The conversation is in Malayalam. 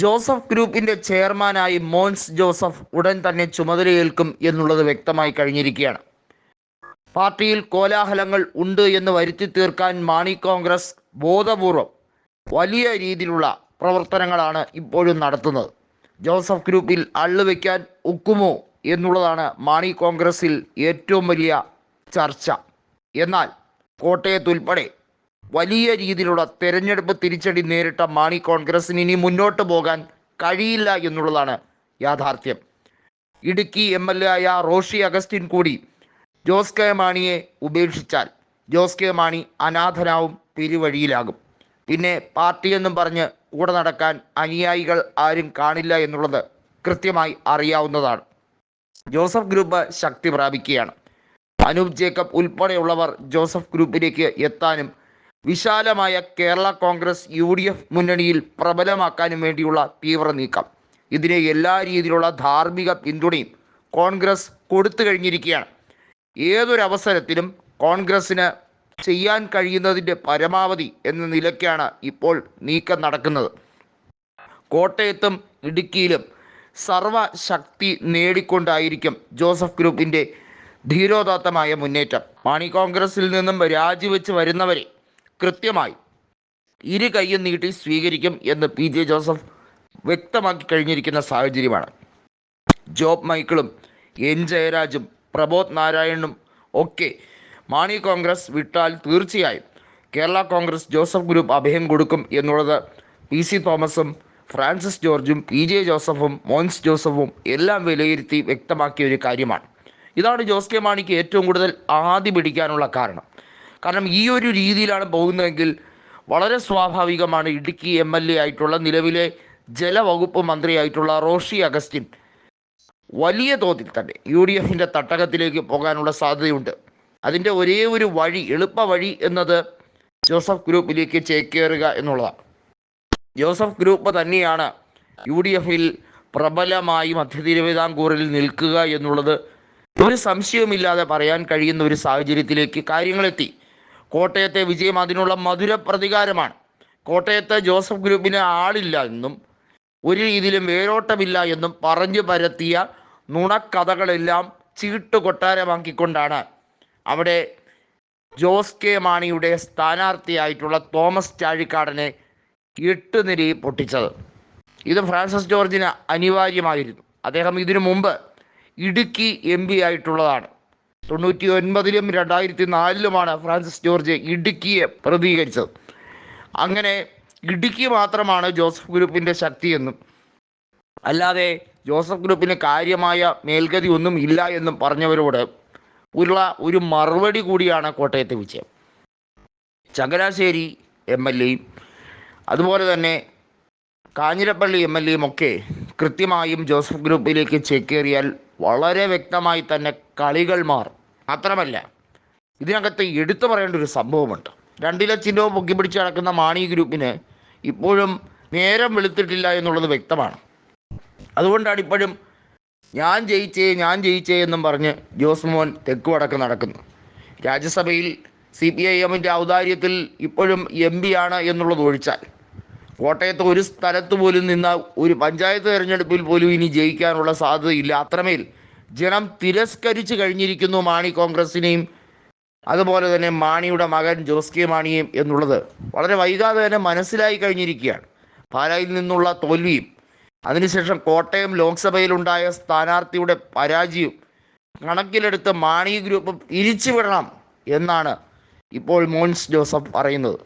ജോസഫ് ഗ്രൂപ്പിന്റെ ചെയർമാനായി മോൻസ് ജോസഫ് ഉടൻ തന്നെ ചുമതലയേൽക്കും എന്നുള്ളത് വ്യക്തമായി കഴിഞ്ഞിരിക്കുകയാണ്. പാർട്ടിയിൽ കോലാഹലങ്ങൾ ഉണ്ട് എന്ന് വരുത്തി തീർക്കാൻ മാണി കോൺഗ്രസ് ബോധപൂർവം വലിയ രീതിയിലുള്ള പ്രവർത്തനങ്ങളാണ് ഇപ്പോഴും നടത്തുന്നത്. ജോസഫ് ഗ്രൂപ്പിൽ അള്ളുവെക്കാൻ ഒക്കുമോ എന്നുള്ളതാണ് മാണി കോൺഗ്രസിൽ ഏറ്റവും വലിയ ചർച്ച. എന്നാൽ കോട്ടയത്തുൾപ്പെടെ വലിയ രീതിയിലുള്ള തെരഞ്ഞെടുപ്പ് തിരിച്ചടി നേരിട്ട മാണി കോൺഗ്രസിന് ഇനി മുന്നോട്ട് പോകാൻ കഴിയില്ല എന്നുള്ളതാണ് യാഥാർത്ഥ്യം. ഇടുക്കി MLA ആയ റോഷി അഗസ്റ്റിൻ കൂടി ജോസ് കെ മാണിയെ ഉപേക്ഷിച്ചാൽ ജോസ് കെ മാണി അനാഥനാവും, പെരുവഴിയിലാകും. പിന്നെ പാർട്ടിയെന്നും പറഞ്ഞ് കൂടെ നടക്കാൻ അനുയായികൾ ആരും കാണില്ല എന്നുള്ളത് കൃത്യമായി അറിയാവുന്നതാണ്. ജോസഫ് ഗ്രൂപ്പ് ശക്തി പ്രാപിക്കുകയാണ്. അനൂപ് ജേക്കബ് ഉൾപ്പെടെയുള്ളവർ ജോസഫ് ഗ്രൂപ്പിലേക്ക് എത്താനും വിശാലമായ കേരള കോൺഗ്രസ് UDF മുന്നണിയിൽ പ്രബലമാക്കാനും വേണ്ടിയുള്ള തീവ്ര നീക്കം. ഇതിന് എല്ലാ രീതിയിലുള്ള ധാർമ്മിക പിന്തുണയും കോൺഗ്രസ് കൊടുത്തു കഴിഞ്ഞിരിക്കുകയാണ്. ഏതൊരവസരത്തിലും കോൺഗ്രസ്സിന് ചെയ്യാൻ കഴിയുന്നതിൻ്റെ പരമാവധി എന്ന നിലയ്ക്കാണ് ഇപ്പോൾ നീക്കം നടക്കുന്നത്. കോട്ടയത്തും ഇടുക്കിയിലും സർവശക്തി നേടിക്കൊണ്ടായിരിക്കും ജോസഫ് ഗ്രൂപ്പിൻ്റെ ധീരോദാത്തമായ മുന്നേറ്റം. മാണി കോൺഗ്രസിൽ നിന്നും രാജിവെച്ച് വരുന്നവരെ കൃത്യമായി ഇരു കൈയും നീട്ടി സ്വീകരിക്കും എന്ന് PJ ജോസഫ് വ്യക്തമാക്കി കഴിഞ്ഞിരിക്കുന്ന സാഹചര്യമാണ്. ജോബ് മൈക്കിളും N ജയരാജും പ്രബോധ് നാരായണനും ഒക്കെ മാണി കോൺഗ്രസ് വിട്ടാൽ തീർച്ചയായും കേരള കോൺഗ്രസ് ജോസഫ് ഗ്രൂപ്പ് അഭയം കൊടുക്കും എന്നുള്ളത് PC തോമസും ഫ്രാൻസിസ് ജോർജും PJ ജോസഫും മോൻസ് ജോസഫും എല്ലാം വിലയിരുത്തി വ്യക്തമാക്കിയ ഒരു കാര്യമാണ്. ഇതാണ് ജോസ് കെ മാണിക്ക് ഏറ്റവും കൂടുതൽ ആദി പിടിക്കാനുള്ള കാരണം. ഈ ഒരു രീതിയിലാണ് പോകുന്നതെങ്കിൽ വളരെ സ്വാഭാവികമാണ് ഇടുക്കി MLA ആയിട്ടുള്ള നിലവിലെ ജലവകുപ്പ് മന്ത്രിയായിട്ടുള്ള റോഷി അഗസ്റ്റിൻ വലിയ തോതിൽ തന്നെ UDFൻ്റെ തട്ടകത്തിലേക്ക് പോകാനുള്ള സാധ്യതയുണ്ട്. അതിൻ്റെ ഒരേ ഒരു വഴി, എളുപ്പ വഴി എന്നത് ജോസഫ് ഗ്രൂപ്പിലേക്ക് ചേക്കേറുക എന്നുള്ളതാണ്. ജോസഫ് ഗ്രൂപ്പ് തന്നെയാണ് UDFിൽ പ്രബലമായി മധ്യ തിരുവിതാംകൂറിൽ നിൽക്കുക എന്നുള്ളത് ഒരു സംശയവുമില്ലാതെ പറയാൻ കഴിയുന്ന ഒരു സാഹചര്യത്തിലേക്ക് കാര്യങ്ങളെത്തി. കോട്ടയത്തെ വിജയം അതിനുള്ള മധുര പ്രതികാരമാണ്. കോട്ടയത്ത് ജോസഫ് ഗ്രൂപ്പിന് ആളില്ല എന്നും ഒരു രീതിയിലും വേരോട്ടമില്ല എന്നും പറഞ്ഞു പരത്തിയ നുണക്കഥകളെല്ലാം ചീട്ട് കൊട്ടാരമാക്കിക്കൊണ്ടാണ് അവിടെ ജോസ് കെ മാണിയുടെ സ്ഥാനാർത്ഥിയായിട്ടുള്ള തോമസ് ചാഴിക്കാടനെ 8 നിരയിൽ പൊട്ടിച്ചത്. ഇത് ഫ്രാൻസിസ് ജോർജിന് അനിവാര്യമായിരുന്നു. അദ്ദേഹം ഇതിനു മുമ്പ് ഇടുക്കി MP ആയിട്ടുള്ളതാണ്. 99-ലും 2004-ലുമാണ് ഫ്രാൻസിസ് ജോർജ് ഇടുക്കിയെ പ്രതികരിച്ചത്. അങ്ങനെ ഇടുക്കി മാത്രമാണ് ജോസഫ് ഗ്രൂപ്പിൻ്റെ ശക്തിയെന്നും അല്ലാതെ ജോസഫ് ഗ്രൂപ്പിന് കാര്യമായ മേൽഗതി ഒന്നും ഇല്ല എന്നും പറഞ്ഞവരോട് ഉള്ള ഒരു മറുപടി കൂടിയാണ് കോട്ടയത്തെ വിജയം. ചങ്ങനാശ്ശേരി MLAയും അതുപോലെ തന്നെ കാഞ്ഞിരപ്പള്ളി MLAയും ഒക്കെ കൃത്യമായും ജോസഫ് ഗ്രൂപ്പിലേക്ക് ചേക്കേറിയാൽ വളരെ വ്യക്തമായി തന്നെ കളികൾ മാറും. മാത്രമല്ല ഇതിനകത്ത് എടുത്തു പറയേണ്ട ഒരു സംഭവമുണ്ട്. 2 ചിഹ്നവും പൊക്കിപ്പിടിച്ച് നടക്കുന്ന മാണി ഗ്രൂപ്പിന് ഇപ്പോഴും നേരം വെളുത്തിട്ടില്ല എന്നുള്ളത് വ്യക്തമാണ്. അതുകൊണ്ടാണ് ഇപ്പോഴും ഞാൻ ജയിച്ചേ എന്നും പറഞ്ഞ് ജോസ് മോൻ തെക്ക് വടക്ക് നടക്കുന്നു. രാജ്യസഭയിൽ CPIMൻ്റെ ഔദാര്യത്തിൽ ഇപ്പോഴും MP ആണ് എന്നുള്ളത് ഒഴിച്ചാൽ കോട്ടയത്ത് ഒരു സ്ഥലത്ത് പോലും നിന്ന ഒരു പഞ്ചായത്ത് തെരഞ്ഞെടുപ്പിൽ പോലും ഇനി ജയിക്കാനുള്ള സാധ്യതയില്ല. അത്രമേൽ ജനം തിരസ്കരിച്ച് കഴിഞ്ഞിരിക്കുന്നു മാണി കോൺഗ്രസിനെയും അതുപോലെ തന്നെ മാണിയുടെ മകൻ ജോസ് കെ മാണിയെയും എന്നുള്ളത് വളരെ വൈകാതെ തന്നെ മനസ്സിലായി കഴിഞ്ഞിരിക്കുകയാണ്. പാലായിൽ നിന്നുള്ള തോൽവിയും അതിനുശേഷം കോട്ടയം ലോക്സഭയിലുണ്ടായ സ്ഥാനാർത്ഥിയുടെ പരാജയവും കണക്കിലെടുത്ത് മാണി ഗ്രൂപ്പ് പിരിച്ചുവിടണം എന്നാണ് ഇപ്പോൾ മോൻസ് ജോസഫ് പറയുന്നത്.